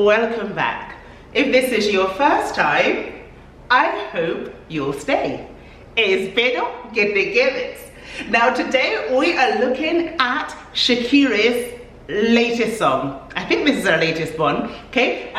welcome back. If this is your first time, I hope you'll stay. Espero que te quedes. Now today we are looking at Shakira's latest song. I think this is her latest one, okay?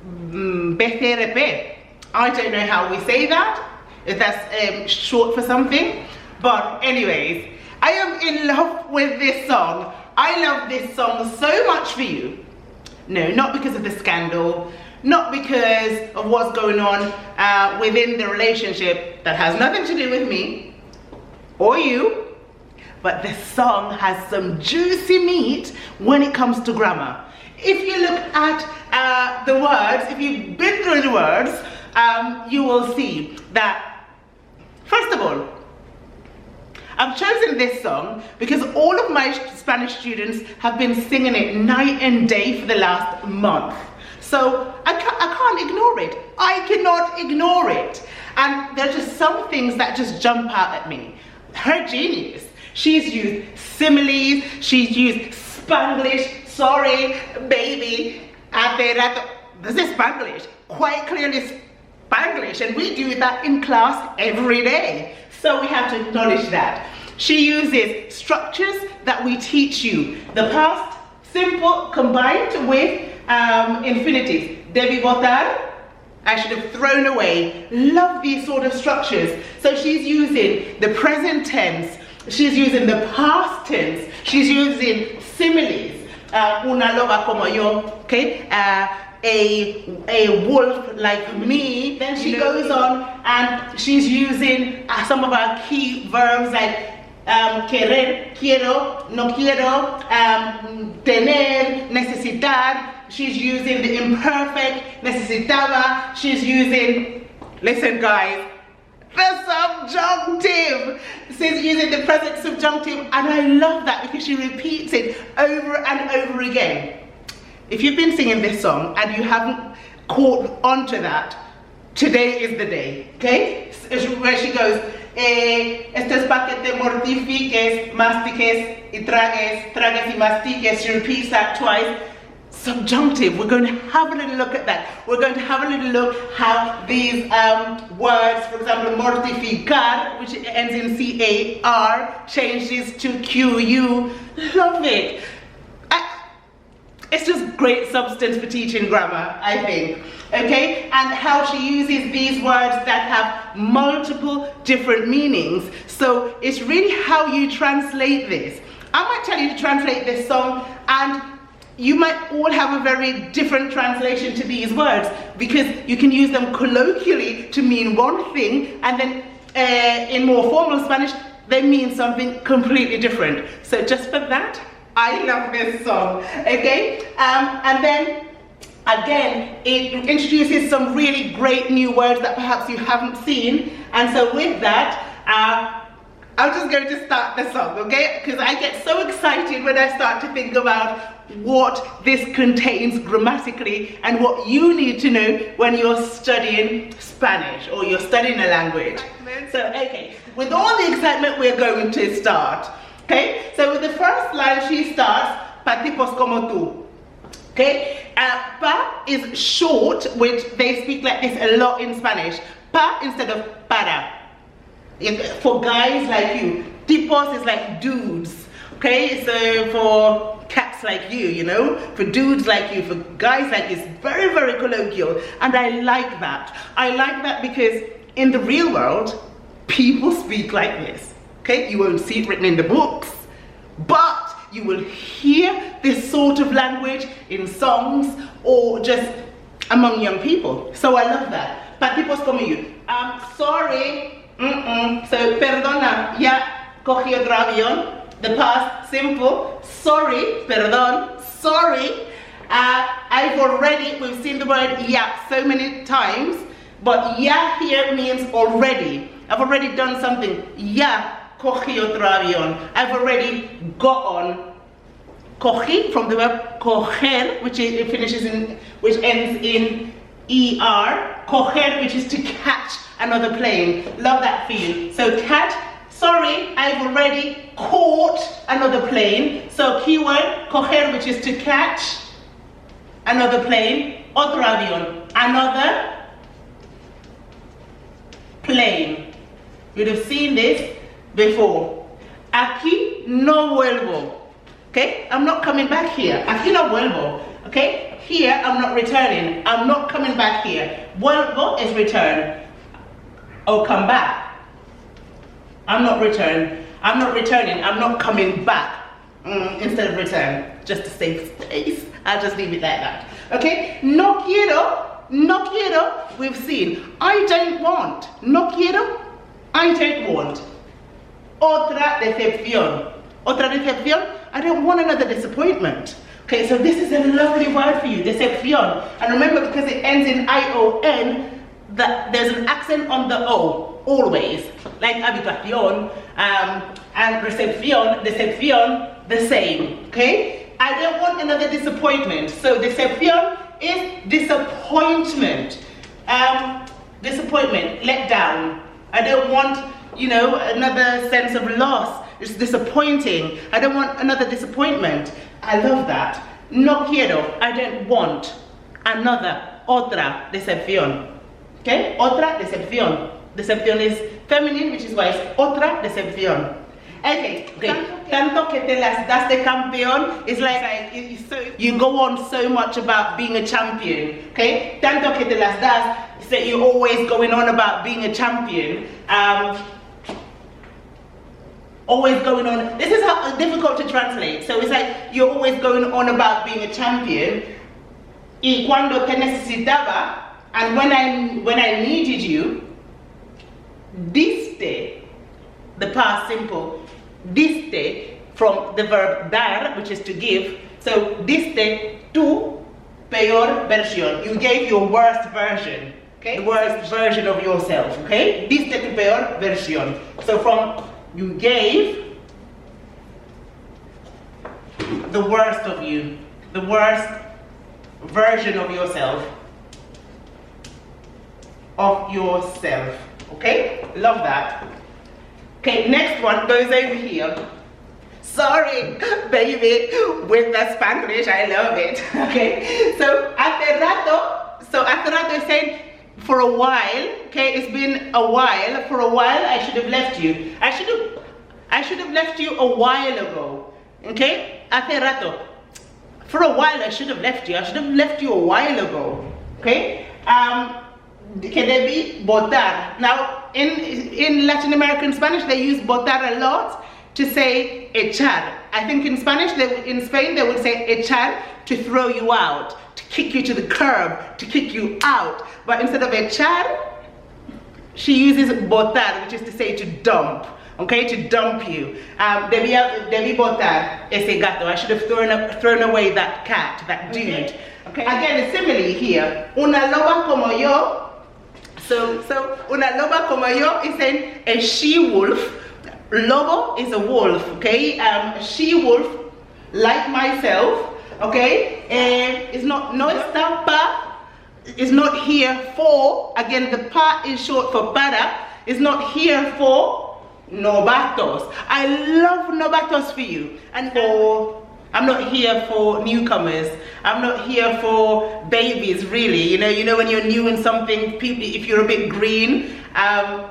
BZRP. I don't know how we say that, if that's short for something, but anyways, I am in love with this song. I love this song so much for you. No, not because of the scandal, not because of what's going on within the relationship that has nothing to do with me or you, but the song has some juicy meat when it comes to grammar. If you look at the words, if you've been through the words, you will see that, first of all, I've chosen this song because all of my Spanish students have been singing it night and day for the last month. So I can't ignore it. I cannot ignore it. And there are just some things that just jump out at me. Her genius. She's used similes, she's used Spanglish, sorry, baby, this is Spanglish, quite clearly Spanglish, and we do that in class every day. So we have to acknowledge that. She uses structures that we teach you. The past simple combined with infinitives. Debí botar, I should have thrown away. Love these sort of structures. So she's using the present tense. She's using the past tense. She's using similes. Una loba como yo, okay? A wolf like me. Then she goes on and she's using some of our key verbs like querer, quiero, no quiero, tener, necesitar. She's using the imperfect, necesitaba. She's using, listen guys, the subjunctive. She's using the present subjunctive, and I love that because she repeats it over and over again. If you've been singing this song and you haven't caught onto that, today is the day, okay? Where she goes, esto es para que te mortifiques, mastiques y tragues, tragues y mastiques. She repeats that twice. Subjunctive, we're going to have a little look at that. We're going to have a little look how these words, for example, mortificar, which ends in C-A-R, changes to Q-U. Love it. It's just great substance for teaching grammar, I think. Okay, and how she uses these words that have multiple different meanings. So it's really how you translate this. I might tell you to translate this song, and you might all have a very different translation to these words, because you can use them colloquially to mean one thing, and then in more formal Spanish, they mean something completely different. So just for that, I love this song, okay? And then, again, it introduces some really great new words that perhaps you haven't seen. And so with that, I'm just going to start the song, okay? Because I get so excited when I start to think about what this contains grammatically and what you need to know when you're studying Spanish or you're studying a language. So, okay, with all the excitement, we're going to start. Okay, so with the first line she starts, pa tipos como tú. Okay, pa is short, which they speak like this a lot in Spanish. Pa instead of para. For guys like you. Tipos is like dudes. Okay, so for cats like you, you know, for dudes like you, for guys like you, it's very, very colloquial. And I like that. I like that because in the real world, people speak like this. Okay, you won't see it written in the books, but you will hear this sort of language in songs or just among young people. So I love that. Pa tipos como you. Sorry. So perdona. Ya cogí otro avión. The past simple. Sorry. Perdón. Sorry. We've seen the word ya so many times, but ya here means already. I've already done something. Ya cogí otro avión. I've already got on. Cogí from the verb coger, which ends in er. Coger, which is to catch another plane. Love that feel. So catch. Sorry, I've already caught another plane. So keyword coger, which is to catch another plane, otro avión, another plane. You'd have seen this before. Aquí no vuelvo. Okay, I'm not coming back here. Aquí no vuelvo. Okay, here I'm not returning. I'm not coming back here. Vuelvo is return. Oh, come back. I'm not return. I'm not returning. I'm not coming back. Instead of return, just to save space, I'll just leave it like that. Okay, no quiero, we've seen. I don't want. No quiero, I don't want. Otra decepción. Otra decepción, I don't want another disappointment. Okay, so this is a lovely word for you, decepción. And remember, because it ends in I-O-N, that there's an accent on the O, always. Like habitación, and decepción, the same, okay? I don't want another disappointment. So decepción is disappointment. Disappointment, let down. I don't want, you know, another sense of loss. It's disappointing. I don't want another disappointment. I love that. No quiero, I don't want another, otra decepción. Okay, otra decepción. Decepción is feminine, which is why it's otra decepción. Okay. Tanto que te las das de campeón is like you go on so much about being a champion. Okay, tanto que te las das, so you're always going on about being a champion. Always going on. This is how difficult to translate. So it's like you're always going on about being a champion. Y cuando te necesitaba, and when I needed you, diste, the past simple, diste from the verb dar, which is to give. So diste tu peor versión. You gave your worst version. Okay, the worst version of yourself. Okay, diste tu peor versión. So from you gave the worst of you, the worst version of yourself. Okay, love that. Okay, next one goes over here. Sorry, baby, with the Spanish, I love it. Okay, so hace rato is saying for a while. Okay, it's been a while. For a while, I should have left you. I should have left you a while ago. Okay, hace rato. For a while, I should have left you. I should have left you a while ago. Okay. Que debí botar. Now, in Latin American Spanish, they use botar a lot to say echar. I think in Spanish, in Spain, they would say echar to throw you out, to kick you to the curb, to kick you out. But instead of echar, she uses botar, which is to say to dump. Okay, to dump you. Debí botar ese gato. I should have thrown away that cat, that dude. Okay. Again, a simile here. Una loba como yo. So una loba como yo is saying a she-wolf. Lobo is a wolf, okay? She-wolf, like myself, okay? It's not, no está pa, is not here for, again, the pa is short for para, is not here for novatos. I love novatos for you. And I'm not here for newcomers. I'm not here for babies, really. You know when you're new in something, people, if you're a bit green, I'm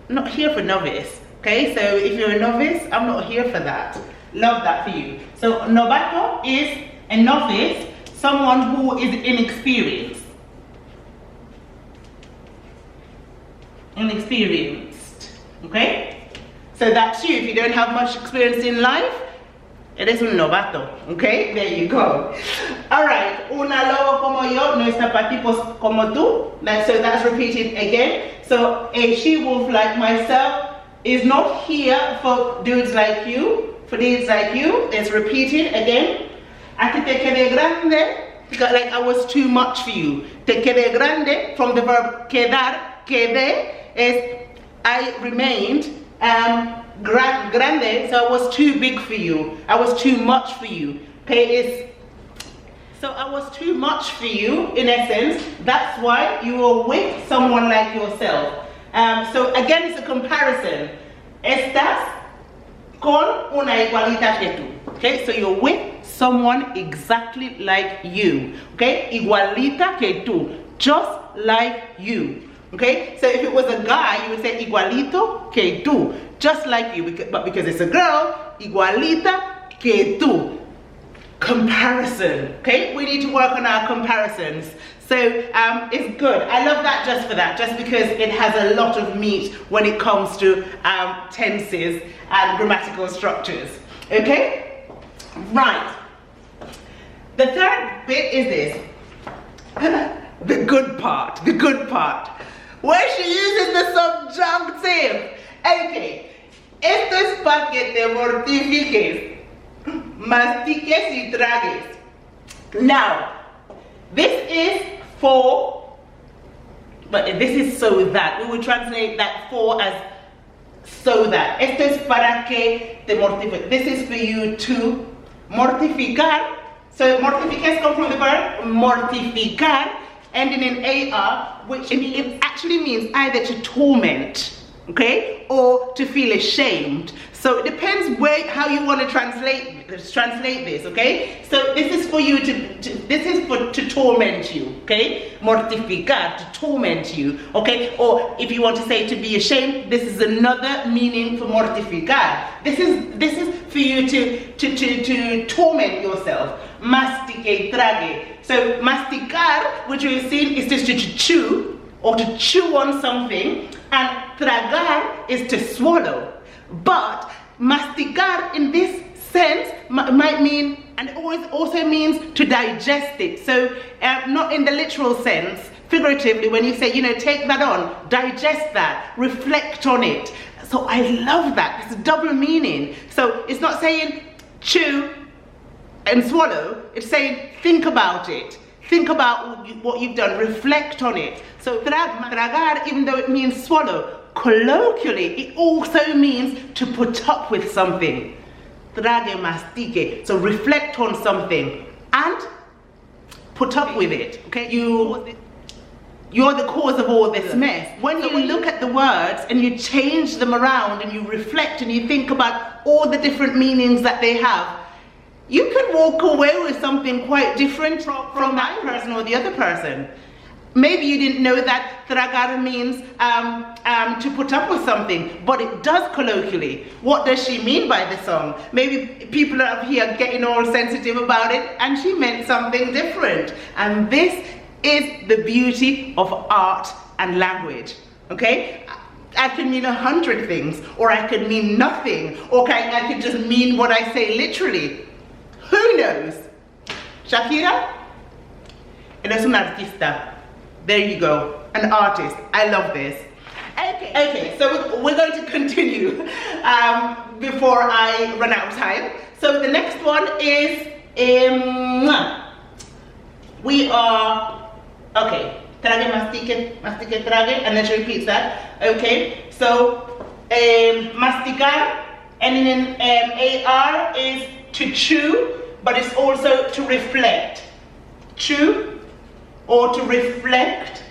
not here for novice. Okay, so if you're a novice, I'm not here for that. Love that for you. So novato is a novice, someone who is inexperienced. Inexperienced. Okay? So that's you. If you don't have much experience in life, it is un novato, okay? There you go. All right, una lobo como yo no está para tipos como tú. So that's repeated again. So a she-wolf like myself is not here for dudes like you, for dudes like you. It's repeated again. A ti te quedé grande, because like I was too much for you. Te quedé grande, from the verb quedar, quedé is I remained, grande, so I was too big for you. I was too much for you. Okay, so I was too much for you, in essence. That's why you were with someone like yourself. So again, it's a comparison. Estás con una igualita que tú. Okay, so you're with someone exactly like you. Okay, igualita que tú, just like you. Okay, so if it was a guy, you would say igualito que tú, just like you. But because it's a girl, igualita que tú. Comparison. Okay, we need to work on our comparisons. So it's good. I love that just for that, just because it has a lot of meat when it comes to tenses and grammatical structures. Okay, right. The third bit is this. The good part, where she uses the subjunctive. Okay, esto es para que te mortifiques, mastiques y tragues. Now, this is for, but this is so that. We would translate that for as so that. Esto es para que te mortifiques. This is for you to mortificar. So mortifiques comes from the verb mortificar, ending in AR, which it actually means either to torment, okay, or to feel ashamed. So it depends how you want to translate this, okay? So this is for you to torment you, okay? Mortificar, to torment you, okay? Or if you want to say to be ashamed, this is another meaning for mortificar. This is for you to torment yourself. Mastique, trague. So masticar, which we've seen, is just to chew or to chew on something, and tragar is to swallow. But masticar in this sense might mean, and it also means to digest it. So not in the literal sense, figuratively, when you say, you know, take that on, digest that, reflect on it. So I love that. It's a double meaning. So it's not saying chew and swallow, it's saying think about it. Think about what you've done, reflect on it. So tragar, even though it means swallow, colloquially it also means to put up with something. Trage, mastique. So reflect on something and put up with it. Okay, you're the cause of all this mess. When you look at the words and you change them around and you reflect and you think about all the different meanings that they have, you can walk away with something quite different from that person or the other person. Maybe you didn't know that tragar means to put up with something, but it does colloquially. What does she mean by the song? Maybe people are up here getting all sensitive about it, and she meant something different. And this is the beauty of art and language, okay? I can mean 100 things, or I could mean nothing, or I could just mean what I say literally. Who knows? Shakira, eres un artista. There you go, an artist. I love this. Okay, so we're going to continue before I run out of time. So the next one is, we are, okay, trague, mastique, mastique, trague, and then she repeats that. Okay, so masticar, ending in AR, is to chew, but it's also to reflect. Chew or to reflect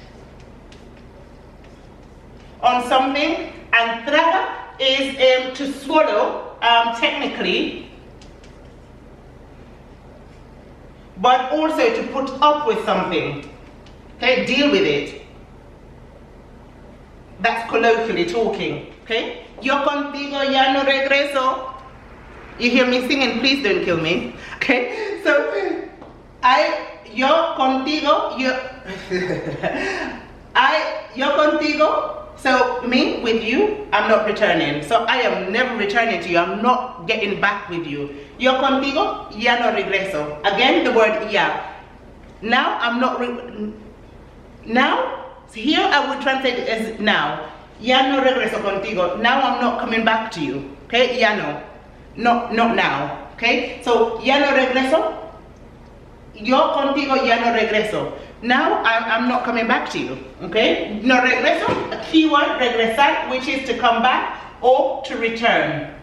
on something, and traga is to swallow, technically, but also to put up with something. Okay, deal with it. That's colloquially talking. Okay, yo contigo ya no regreso. You hear me singing? Please don't kill me. Okay, so yo contigo, yo contigo, so me with you, I'm not returning. So I am never returning to you. I'm not getting back with you. Yo contigo, ya no regreso. Again, the word ya. Now I'm not, now, so here I would translate it as now. Ya no regreso contigo. Now I'm not coming back to you. Okay, ya no. Not now. Okay, so ya no regreso. Yo contigo ya no regreso. Now I'm not coming back to you. Okay? No regreso, a keyword, regresar, which is to come back or to return.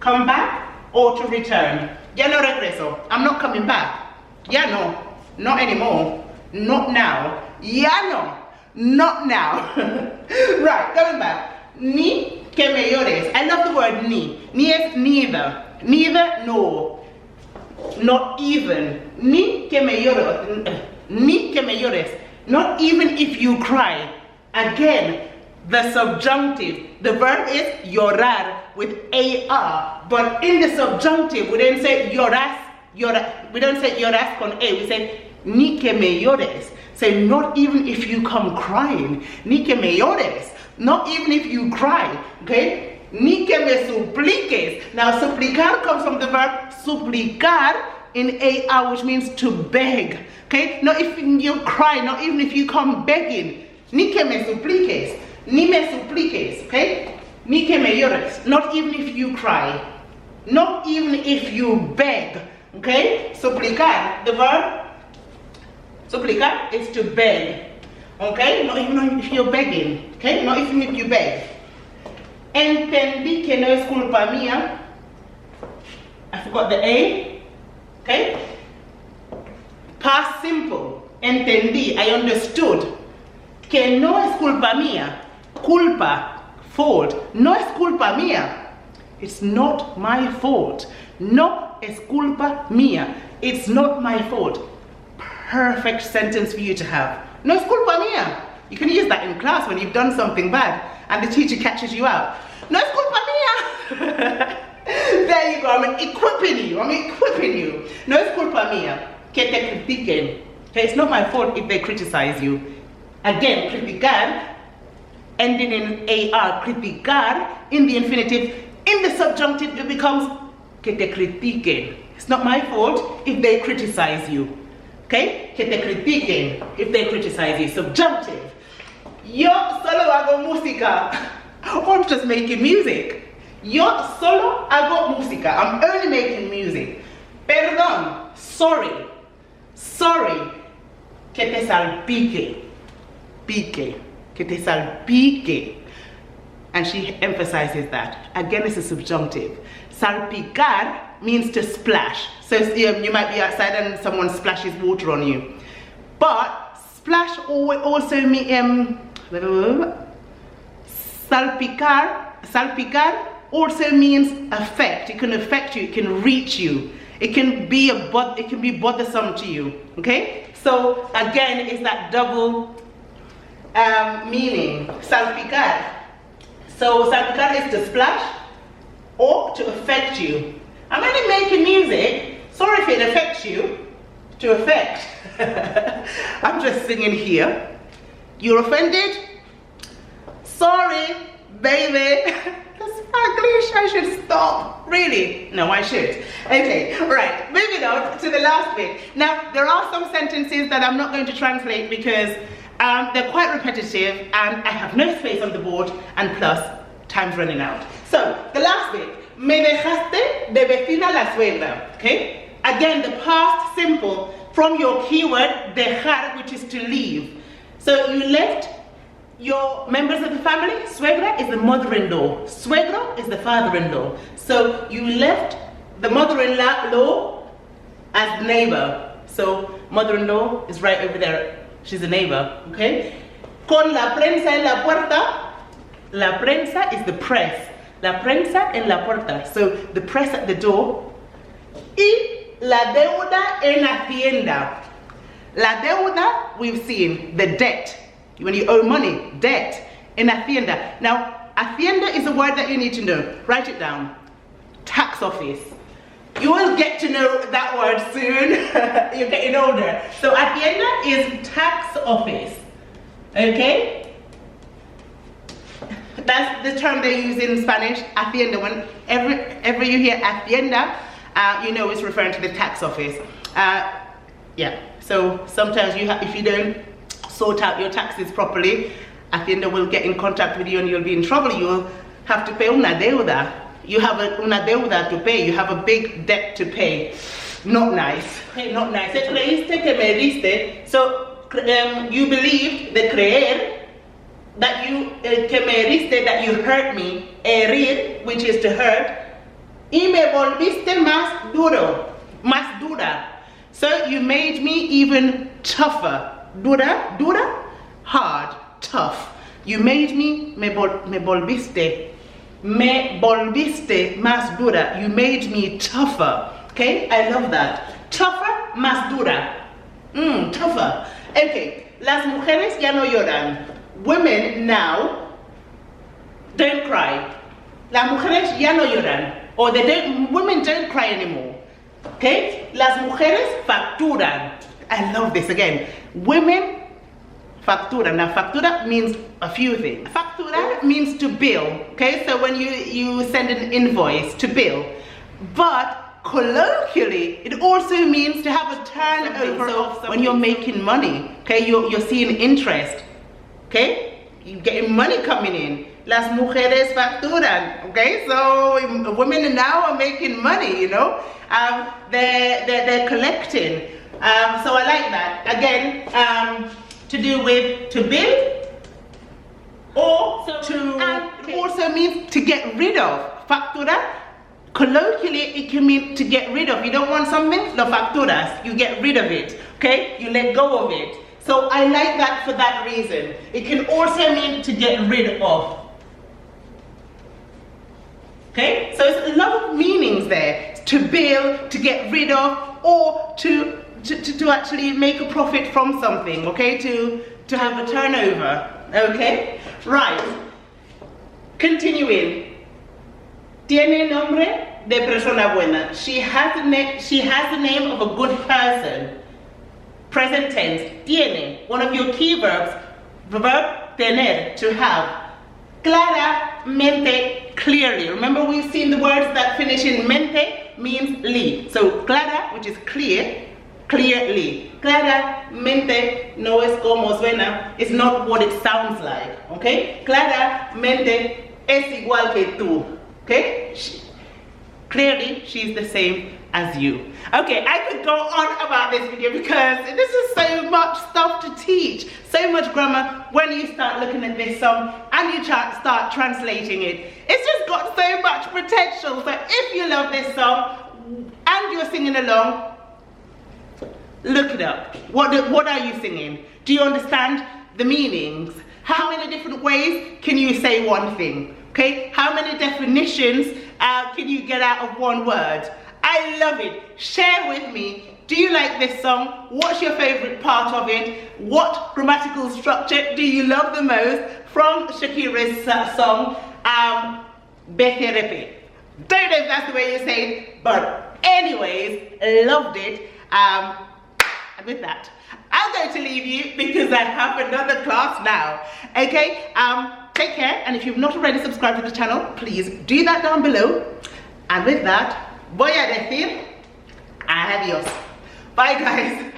Come back or to return. Ya no regreso. I'm not coming back. Ya no. Not anymore. Not now. Ya no. Not now. Right, coming back. Ni que me llores. I love the word ni. Ni is neither. Neither nor. not even. Ni que me llores. Ni que me llores. Not even if you cry. Again, the subjunctive. The verb is llorar with AR. But in the subjunctive, we don't say lloras. We don't say lloras con A. We say ni que me llores. Say not even if you come crying. Ni que me llores. Not even if you cry. Okay? Ni que me supliques. Now suplicar comes from the verb suplicar in AR, which means to beg. Okay? Not if you cry, not even if you come begging. Ni que me supliques. Ni me supliques. Okay? Ni que me llores. Not even if you cry. Not even if you beg. Okay? Suplicar, the verb suplicar is to beg. Okay? Not even if you're begging. Okay? Not even if you beg. Entendí que no es culpa mía. I forgot the A. Okay? Past simple. Entendí. I understood. Que no es culpa mía. Culpa. Fault. No es culpa mía. It's not my fault. No es culpa mía. It's not my fault. Perfect sentence for you to have. No es culpa mía. You can use that in class when you've done something bad and the teacher catches you out. No es culpa mía. There you go. I'm equipping you. No es culpa mía. Que te critiquen. Okay, it's not my fault if they criticize you. Again, criticar, ending in AR. Criticar in the infinitive. In the subjunctive, it becomes que te critiquen. It's not my fault if they criticize you. Okay? Que te critiquen if they criticize you. Subjunctive. Yo solo hago música. Oh, I'm just making music. Yo solo hago música. I'm only making music. Perdón. Sorry. Sorry. Que te salpique. Pique. Que te salpique. And she emphasizes that. Again, it's a subjunctive. Salpicar means to splash. So you might be outside and someone splashes water on you. But splash also means salpicar also means affect. It can affect you. It can reach you. It can be bothersome to you. Okay. So again, it's that double meaning. Salpicar. So salpicar is to splash or to affect you. I'm only making music. Sorry if it affects you. To affect. I'm just singing here. You're offended? Sorry, baby. That's English. I should stop. Really? No, I should. Okay, right. Moving on to the last bit. Now, there are some sentences that I'm not going to translate because they're quite repetitive and I have no space on the board, and plus, time's running out. So, the last bit. Me dejaste de vecina la suegra. Okay? Again, the past simple from your keyword dejar, which is to leave. So you left your members of the family. Suegra is the mother-in-law. Suegro is the father-in-law. So you left the mother-in-law as neighbor. So mother-in-law is right over there. She's a neighbor. Okay? Con la prensa en la puerta. La prensa is the press. La prensa en la puerta. So the press at the door. Y la deuda en Hacienda. La deuda, we've seen, the debt. When you owe money, debt in Hacienda. Now, Hacienda is a word that you need to know. Write it down. Tax office. You will get to know that word soon. You're getting older. So Hacienda is tax office. Okay? That's the term they use in Spanish, Hacienda. Whenever you hear Hacienda, you know it's referring to the tax office. Yeah, so sometimes if you don't sort out your taxes properly, Hacienda will get in contact with you and you'll be in trouble. You'll have to pay una deuda. You have una deuda to pay. You have a big debt to pay. Not nice. Okay, not nice. Creíste que me diste. So you believed, the creer, that you que me heriste, that you hurt me. Herir, which is to hurt. Y me volviste más duro, más dura. So you made me even tougher. Dura, dura, hard, tough. You made me, me volviste más dura. You made me tougher. Okay, I love that. Tougher, más dura. Tougher. Okay, las mujeres ya no lloran. Women now don't cry. Las mujeres ya no lloran. Or women don't cry anymore. Okay, las mujeres facturan. I love this again. Women factura. Now factura means a few things. Factura means to bill. Okay, so when you send an invoice to bill. But colloquially, it also means to have a turnover of when you're making money. Okay, you're seeing interest. Okay, you're getting money coming in. Las mujeres facturan. Okay, so women now are making money. You know, they're collecting. So I like that. Again, to do with to build or it also means to get rid of. Factura. Colloquially, it can mean to get rid of. You don't want something, lo facturas. You get rid of it, okay? You let go of it. So I like that for that reason. It can also mean to get rid of. Okay? So it's a lot of meanings there. To build, to get rid of, or to actually make a profit from something, okay? To have a turnover, okay? Right. Continuing. Tiene nombre de persona buena. She has the name of a good person. Present tense. Tiene. One of your key verbs. The verb tener, to have. Claramente, clearly. Remember, we've seen the words that finish in mente means li. So clara, which is clear, clearly. Claramente no es como suena. It's not what it sounds like. Okay? Claramente es igual que tú. Okay? Clearly, she's the same as you. Okay, I could go on about this video because this is so much stuff to teach. So much grammar when you start looking at this song and you start translating it. It's just got so much potential. So if you love this song and you're singing along, look it up. What are you singing? Do you understand the meanings? How many different ways can you say one thing? Okay, how many definitions can you get out of one word? I love it. Share with me. Do you like this song? What's your favorite part of it? What grammatical structure do you love the most from Shakira's song, BZRP? Don't know if that's the way you say it, but anyways, loved it. And with that, I'm going to leave you because I have another class now. Okay, take care, and if you've not already subscribed to the channel, please do that down below. And with that, voy a decir adiós. Bye guys.